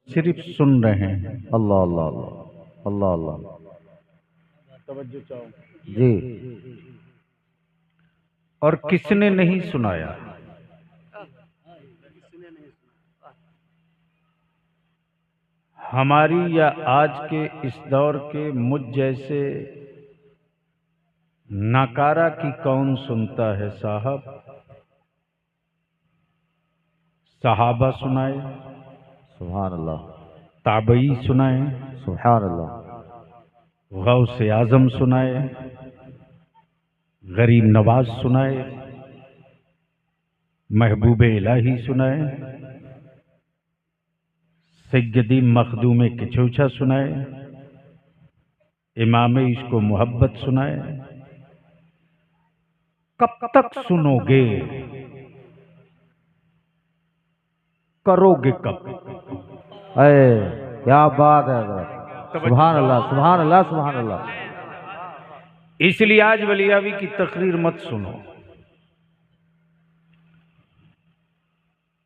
सिर्फ सुन रहे हैं। अल्लाह अल्लाह अल्लाह अल्लाह अल्लाह। तवज्जो चाहो। जी और किसने नहीं सुनाया? हमारी या आज के इस दौर के मुझ जैसे नकारा की कौन सुनता है साहब? सहाबा सुनाए, सुभान अल्लाह ताबई सुनाए, सुभान अल्लाह गौसे आजम सुनाए, गरीब नवाज सुनाए, महबूबे इलाही सुनाए, सैयदी मखदूम किचौछा सुनाए, इमाम इश्क मोहब्बत सुनाए। कब तक सुनोगे, करोगे कब? अरे क्या बात है हज़रत। सुभान अल्लाह सुभान अल्लाह सुभान अल्लाह। इसलिए आज वलियावी की तकरीर मत सुनो।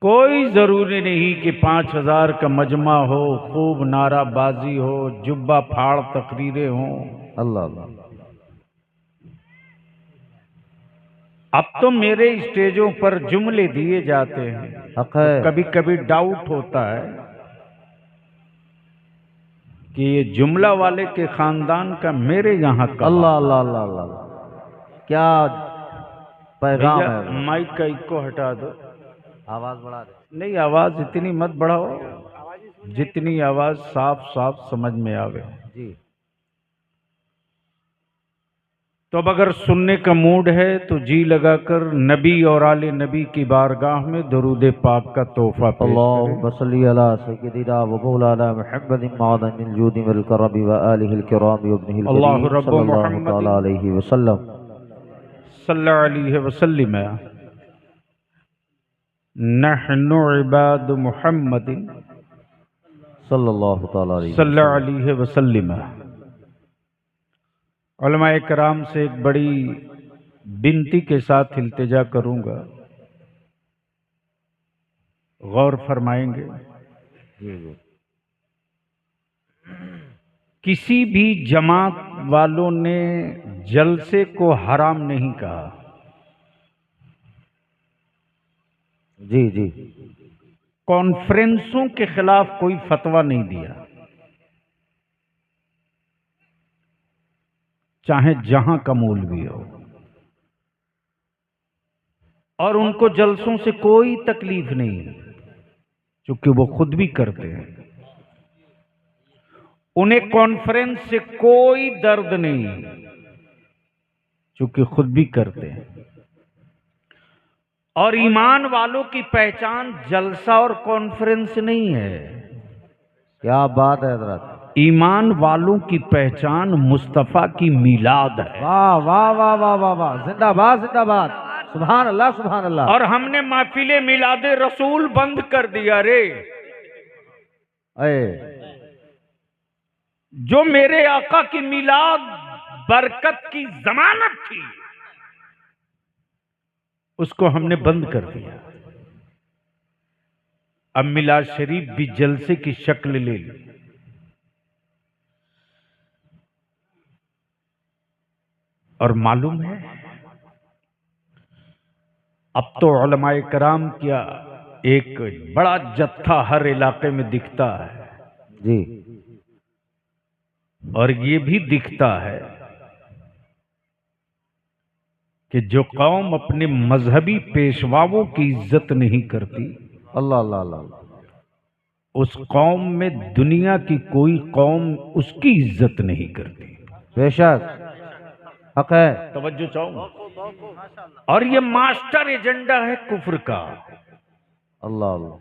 कोई जरूरी नहीं कि 5000 का मजमा हो, खूब नाराबाजी हो, जुब्बा फाड़ तकरीरें हों। अल्लाह अल्लाह। अब तो मेरे स्टेजों पर जुमले दिए जाते हैं, हक तो है। कभी कभी डाउट होता है कि ये जुमला वाले के खानदान का मेरे यहाँ का अल्लाह अल्लाह अल्लाह अल्लाह। क्या पैगाम भैया है हज़रत। माइक का इको हटा दो। आवाज बढ़ा दे। नहीं, आवाज इतनी मत बढ़ाओ जितनी आवाज साफ साफ समझ में आवे। जी तो अब अगर सुनने का मूड है तो जी लगाकर नबी और आले नबी की बारगाह में दरूद पाक का तोहफा पेश करें। अल्लाहुम्मा सल्ली अला सय्यदिना व मौलाना मुहम्मदिन मअदनिल जूदि वल करमी व आलिहिल किराम व इब्निहिल अल्लाह करीम रब्ब सल्लल्लाहु मुहम्मद तआला अलैहि वसल्लम। सल्लल्लाहु अलैहि वसल्लम। नहनु इबाद मुहम्मदिन सल्लल्लाहु तआला अलैहि सल्लल्लाहु वसल्लम। अलैहि वसल्लम। उलमाए कराम से एक बड़ी विनती के साथ इल्तिजा करूंगा, गौर फरमाएंगे। जी जी किसी भी जमात वालों ने जलसे को हराम नहीं कहा। जी जी कॉन्फ्रेंसों के खिलाफ कोई फतवा नहीं दिया, चाहे जहां का मौलवी हो। और उनको जलसों से कोई तकलीफ नहीं, क्योंकि वो खुद भी करते हैं। उन्हें कॉन्फ्रेंस से कोई दर्द नहीं, क्योंकि खुद भी करते हैं। और ईमान वालों की पहचान जलसा और कॉन्फ्रेंस नहीं है। क्या बात है हज़रत। ईमान वालों की पहचान मुस्तफा की मिलाद है। वाह वाह वाह वाह वाह वाह। जिंदाबाद जिंदाबाद। सुभान अल्लाह सुभान अल्लाह। और हमने महफिले मिलादे रसूल बंद कर दिया रे। अरे जो मेरे आका की मिलाद बरकत की जमानत थी, उसको हमने बंद कर दिया। अब मिलाद शरीफ भी जलसे की शक्ल ले ली। और मालूम है, अब तो उलमाए कराम का एक बड़ा जत्था हर इलाके में दिखता है। जी और ये भी दिखता है कि जो कौम अपने मजहबी पेशवाओं की इज्जत नहीं करती, अल्लाह अल्लाह अल्लाह। उस कौम में दुनिया की कोई कौम उसकी इज्जत नहीं करती। बेशक हक है। तवज्जो चाहूंगा। और ये मास्टर एजेंडा है कुफ्र का, अल्लाह अल्लाह।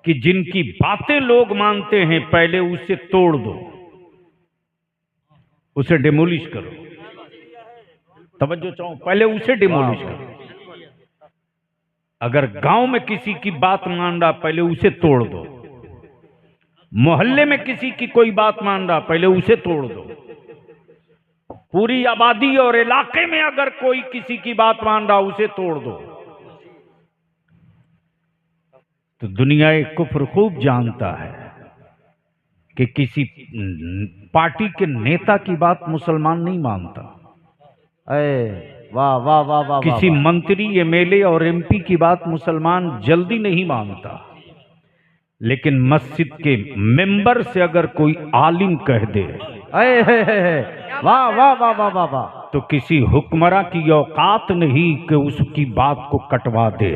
कि जिनकी बातें लोग मानते हैं पहले उसे तोड़ दो, उसे डिमोलिश करो। तवज्जो चाहो, पहले उसे डिमोलिश करो। अगर गांव में किसी की बात मान रहा, पहले उसे तोड़ दो। मोहल्ले में किसी की कोई बात मान रहा, पहले उसे तोड़ दो। पूरी आबादी और इलाके में अगर कोई किसी की बात मान रहा, उसे तोड़ दो। तो दुनिया एक कुफ्र खूब जानता है कि किसी पार्टी के नेता की बात मुसलमान नहीं मानता, अरे वाह वाह वाह वाह वाह किसी वाह। मंत्री एमएलए और एमपी की बात मुसलमान जल्दी नहीं मानता, लेकिन मस्जिद के मेंबर से अगर कोई आलिम कह दे अरे वाह वाह वाह वाह वाह वाह। तो किसी हुक्मरां की औकात नहीं कि उसकी बात को कटवा दे।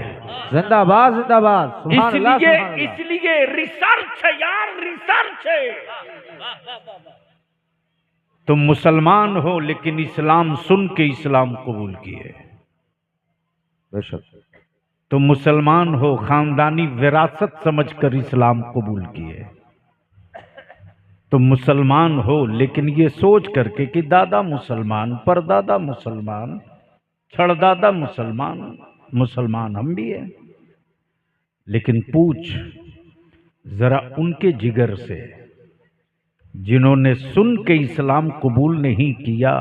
जिंदाबाद जिंदाबाद, सुभान अल्लाह इसलिए सुभान अल्लाह। इसलिए रिसर्च है यार, रिसर्च है। तुम मुसलमान हो लेकिन इस्लाम सुन के इस्लाम कबूल किए। बेशक। तुम मुसलमान हो खानदानी विरासत समझकर इस्लाम कबूल किए। तुम मुसलमान हो लेकिन ये सोच करके कि दादा मुसलमान, परदादा मुसलमान, छड़दादा मुसलमान, मुसलमान हम भी हैं। लेकिन पूछ जरा उनके जिगर से जिन्होंने सुन के इस्लाम कबूल नहीं किया,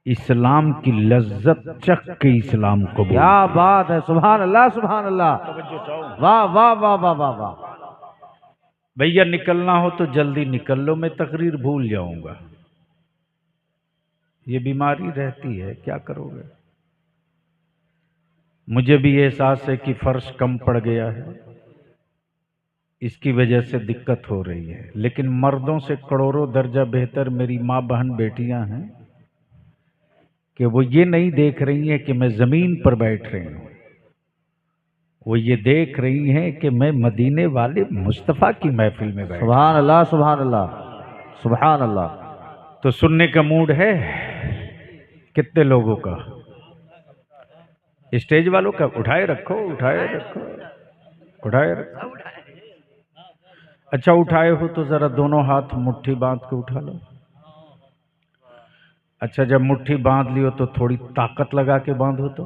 इस्लाम की लज्जत चख के इस्लाम कबूल। क्या बात है, सुभान अल्लाह सुभान अल्लाह। वाह वाह वाह वाह वाह वाह। भैया निकलना हो तो जल्दी निकल लो, मैं तकरीर भूल जाऊंगा। ये बीमारी रहती है, क्या करोगे। मुझे भी एहसास है कि फर्श कम पड़ गया है, इसकी वजह से दिक्कत हो रही है, लेकिन मर्दों से करोड़ों दर्जा बेहतर मेरी माँ बहन बेटियां हैं कि वो ये नहीं देख रही हैं कि मैं जमीन पर बैठ रही हूं, वो ये देख रही हैं कि मैं मदीने वाले मुस्तफ़ा की महफिल में बैठ। सुभान अल्लाह सुभान अल्लाह सुभान अल्लाह। तो सुनने का मूड है कितने लोगों का? स्टेज वालों का उठाए रखो, उठाए रखो, उठाए रखो। अच्छा उठाए हो तो जरा दोनों हाथ मुट्ठी बांध के उठा लो। अच्छा जब मुट्ठी बांध लियो तो थोड़ी ताकत लगा के बांधो। तो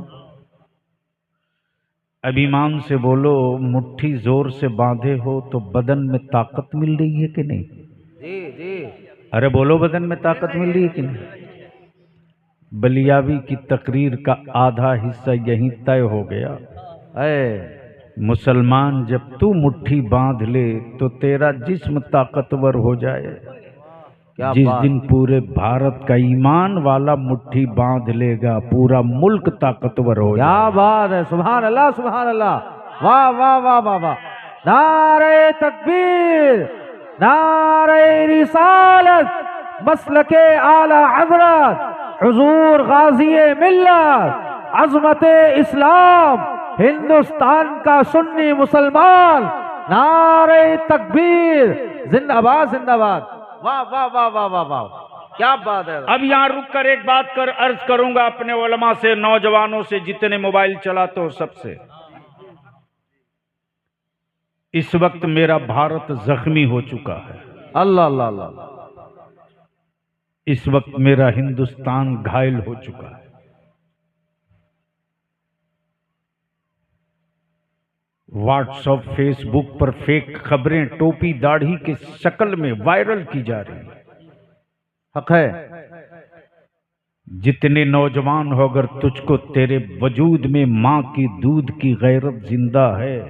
अभिमान से बोलो, मुट्ठी जोर से बांधे हो तो बदन में ताकत मिल रही है कि नहीं? जी जी। अरे बोलो, बदन में ताकत मिल रही है कि नहीं? बलियावी की तकरीर का आधा हिस्सा यहीं तय हो गया। अरे मुसलमान जब तू मुट्ठी बांध ले तो तेरा जिस्म ताकतवर हो जाए। क्या जिस बात। दिन पूरे भारत का ईमान वाला मुट्ठी बांध लेगा, पूरा मुल्क ताकतवर हो क्या जाए। बात है, सुभान अल्लाह सुभान अल्लाह। वाह वाह वाह वाह वाह। नारे तकबीर, नारे रिसालत, मसलके आला हजरत हुजूर गाजी मिल्लत, अजमत इस्लाम, हिंदुस्तान का सुन्नी मुसलमान। नारे तकबीर, जिंदाबाद जिंदाबाद। वाह वाह वाह वाह वाह वाह। क्या बात है। अब यहाँ रुक कर एक बात कर अर्ज करूंगा अपने उलमा से, नौजवानों से, जितने मोबाइल चलाते हो सबसे। इस वक्त मेरा भारत जख्मी हो चुका है। अल्लाह अल्लाह अल्लाह। इस वक्त मेरा हिंदुस्तान घायल हो चुका है। व्हाट्सएप फेसबुक पर फेक खबरें टोपी दाढ़ी के शक्ल में वायरल की जा रही है। हक है। जितने नौजवान हो, अगर तुझको तेरे वजूद में मां की दूध की गैरत जिंदा है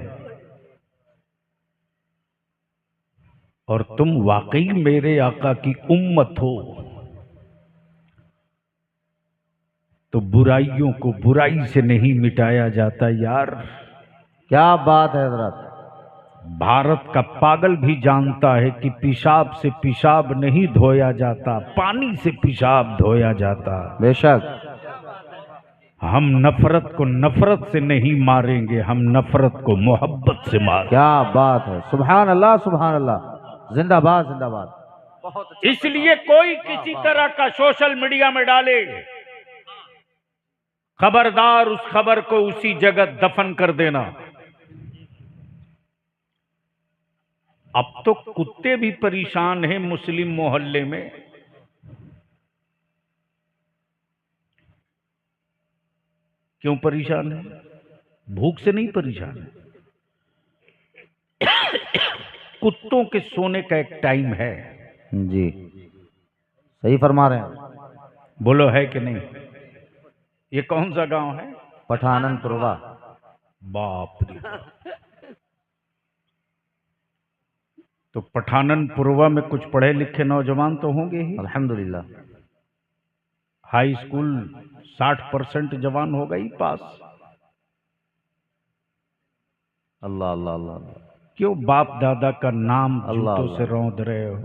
और तुम वाकई मेरे आका की उम्मत हो, तो बुराइयों को बुराई से नहीं मिटाया जाता यार। क्या बात है हजरत। भारत का पागल भी जानता है कि पेशाब से पेशाब नहीं धोया जाता, पानी से पेशाब धोया जाता। बेशक। हम नफरत को नफरत से नहीं मारेंगे, हम नफरत को मोहब्बत से मारेंगे। क्या बात है, सुभान अल्लाह सुभान अल्लाह। जिंदाबाद जिंदाबाद। बहुत अच्छा। इसलिए कोई किसी तरह का सोशल मीडिया में डाले, खबरदार उस खबर को उसी जगह दफन कर देना। अब तो कुत्ते भी परेशान हैं मुस्लिम मोहल्ले में। क्यों परेशान है? भूख से नहीं परेशान है। कुत्तों के सोने का एक टाइम है। जी सही फरमा रहे हैं। बोलो है कि नहीं? ये कौन सा गांव है? पठाननपुरवा। बाप रे बाप। तो पठानन पुरवा में कुछ पढ़े लिखे नौजवान तो होंगे ही। अल्हम्दुलिल्लाह। हाई स्कूल 60% जवान होगा ही पास। अल्लाह अल्लाह अल्लाह अल्लाह। क्यों बाप दादा का नाम अल्लाह जूतों से अल्लाह। रौंद रहे हो?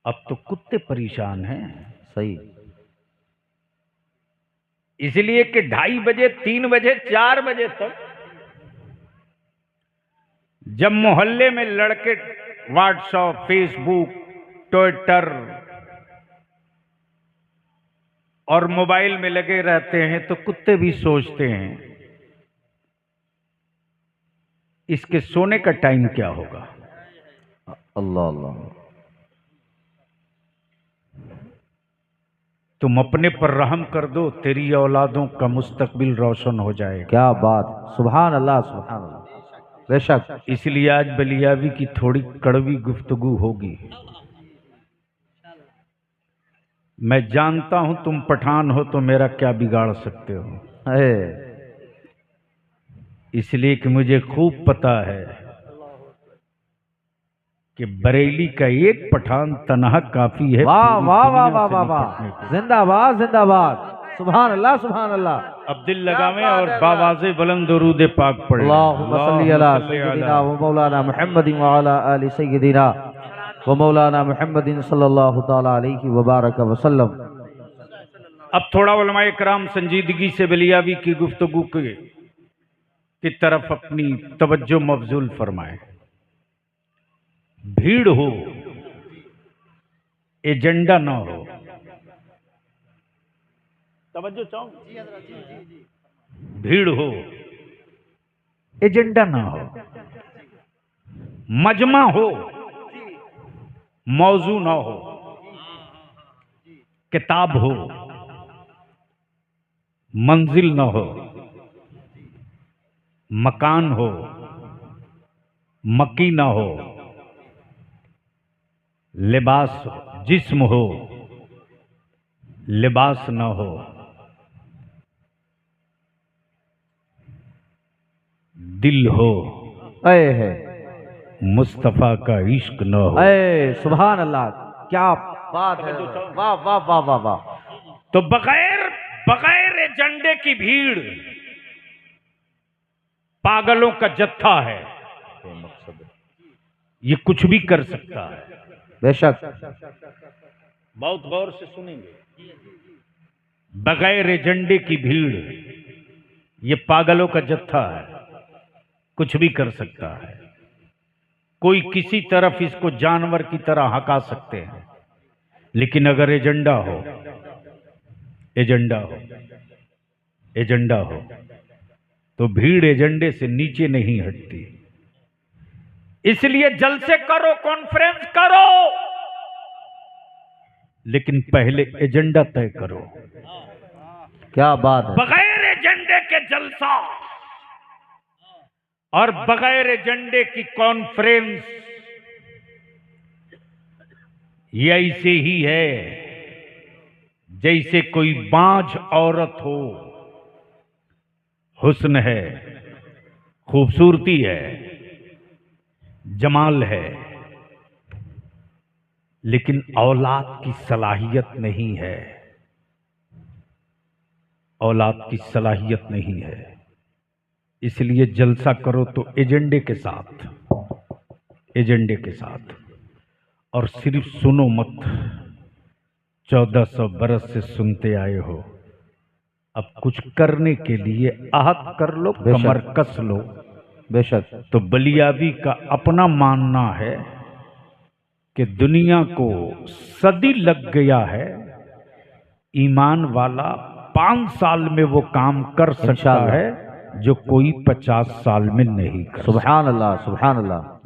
अब तो कुत्ते परेशान हैं। सही। इसलिए कि 2:30 बजे 3 बजे 4 बजे तक जब मोहल्ले में लड़के व्हाट्सएप, फेसबुक, ट्विटर और मोबाइल में लगे रहते हैं तो कुत्ते भी सोचते हैं इसके सोने का टाइम क्या होगा। अल्लाह अल्लाह। तुम अपने पर रहम कर दो, तेरी औलादों का मुस्तकबिल रोशन हो जाएगा। क्या बात, सुभान अल्लाह सुभान अल्लाह। बेशक। इसलिए आज बलियावी की थोड़ी कड़वी गुफ्तगू होगी। मैं जानता हूं तुम पठान हो तो मेरा क्या बिगाड़ सकते हो, इसलिए कि मुझे खूब पता है कि बरेली का एक पठान तनहा काफी है। वाह पूरी वाह वाह दुनिया वाह से वाह वाह, निपटने के लिए। जिंदाबाद जिंदाबाद, सुभान अल्लाह सुभान अल्लाह। अब दिल लगावें और बावाज़े बुलंद दुरूद पाक पढ़ें। अल्लाहुम्मा सल्ली अला सय्यदिना व मौलाना मुहम्मदिन व अला आलि सय्यदिना व मौलाना मुहम्मदिन सल्लल्लाहु तआला अलैहि व बारक व सल्लम। अब थोड़ा उलमाए कराम संजीदगी से बलियावी की गुफ्तगू की तरफ अपनी तवज्जो मबजूल फरमाएं। भीड़ हो, एजेंडा ना हो। तवज्जो चाहो, भीड़ हो, एजेंडा ना हो। मजमा हो, मौजू ना हो। किताब हो, मंजिल ना हो। मकान हो, मकी ना हो। लिबास जिस्म हो, लिबास ना हो। दिल हो, ऐ है मुस्तफा का इश्क न हो। ऐ सुभान अल्लाह, क्या बात है, वाह वाह वाह वाह वाह। तो बगैर बगैर एजेंडे की भीड़ पागलों का जत्था है। ये कुछ भी कर सकता है। बेशक। बहुत गौर से सुनेंगे। बगैर एजेंडे की भीड़ ये पागलों का जत्था है, कुछ भी कर सकता है। कोई किसी तरफ इसको जानवर की तरह हका सकते हैं, लेकिन अगर एजेंडा हो, एजेंडा हो, एजेंडा हो तो भीड़ एजेंडे से नीचे नहीं हटती। इसलिए जलसे करो, कॉन्फ्रेंस करो, लेकिन पहले एजेंडा तय करो। क्या बात है। बगैर एजेंडे के जलसा और बगैर एजेंडे की कॉन्फ्रेंस ये ऐसे ही है जैसे कोई बांझ औरत हो, हुस्न है, खूबसूरती है, जमाल है, लेकिन औलाद की सलाहियत नहीं है। औलाद की सलाहियत नहीं है। इसलिए जलसा करो तो एजेंडे के साथ, एजेंडे के साथ। और सिर्फ सुनो मत, 1400 बरस से सुनते आए हो। अब कुछ करने के लिए आहत कर लो, कमर कस लो। बेशक। तो बलियावी का अपना मानना है कि दुनिया को सदी लग गया है, ईमान वाला 5 साल में वो काम कर सकता है जो कोई 50 साल में नहीं कर। सुभान अल्लाह सुभान अल्लाह।